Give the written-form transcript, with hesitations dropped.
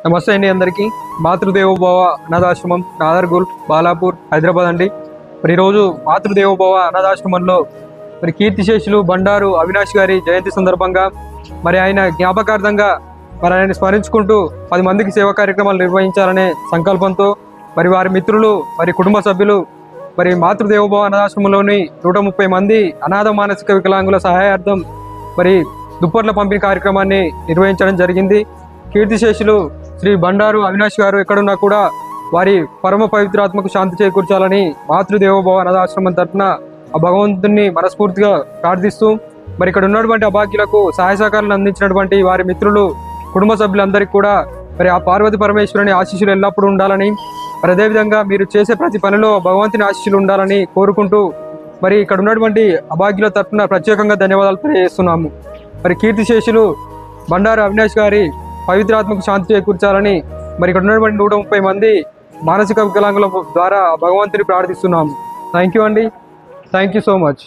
నమస్తే అండి అందరికీ. మాతృదేవోభవ అనాథాశ్రమం నాదర్గూల్ బాలాపూర్ హైదరాబాద్ అండి. మరి ఈరోజు మాతృదేవోభవ అనాథాశ్రమంలో మరి కీర్తిశేషులు బండారు అవినాష్ గారి జయంతి సందర్భంగా మరి ఆయన జ్ఞాపకార్థంగా మరి ఆయన స్మరించుకుంటూ 10 మందికి సేవా కార్యక్రమాలు నిర్వహించాలనే సంకల్పంతో మరి వారి మిత్రులు మరి కుటుంబ సభ్యులు మరి మాతృదేవోభవ అనాథాశ్రమంలోని 130 మంది అనాథ మానసిక వికలాంగుల సహాయార్థం మరి దుప్పట్ల పంపిణీ కార్యక్రమాన్ని నిర్వహించడం జరిగింది. కీర్తిశేషులు శ్రీ బండారు అవినాష్ గారు ఎక్కడున్నా కూడా వారి పరమ పవిత్రాత్మకు శాంతి చేకూర్చాలని మాతృదేవోభవ అనాథాశ్రమం తరఫున ఆ భగవంతుని మనస్ఫూర్తిగా ప్రార్థిస్తూ మరి ఇక్కడ ఉన్నటువంటి అభాగ్యులకు సహాయ సహకారాలు అందించినటువంటి వారి మిత్రులు కుటుంబ సభ్యులందరికీ కూడా మరి ఆ పార్వతి పరమేశ్వరుని ఆశీస్సులు ఎల్లప్పుడూ ఉండాలని మరి అదేవిధంగా మీరు చేసే ప్రతి పనిలో భగవంతుని ఆశీస్సులు ఉండాలని కోరుకుంటూ మరి ఇక్కడ ఉన్నటువంటి అభాగ్యుల తరఫున ప్రత్యేకంగా ధన్యవాదాలు తెలియజేస్తున్నాము. మరి కీర్తిశేషులు బండారు అవినాష్ గారి పవిత్రాత్మకు శాంతి చేకూర్చాలని మరి ఇక్కడ ఉన్నటువంటి 130 మంది మానసిక వికలాంగుల ద్వారా భగవంతుని ప్రార్థిస్తున్నాము. థ్యాంక్ యూ అండి. Thank you so much.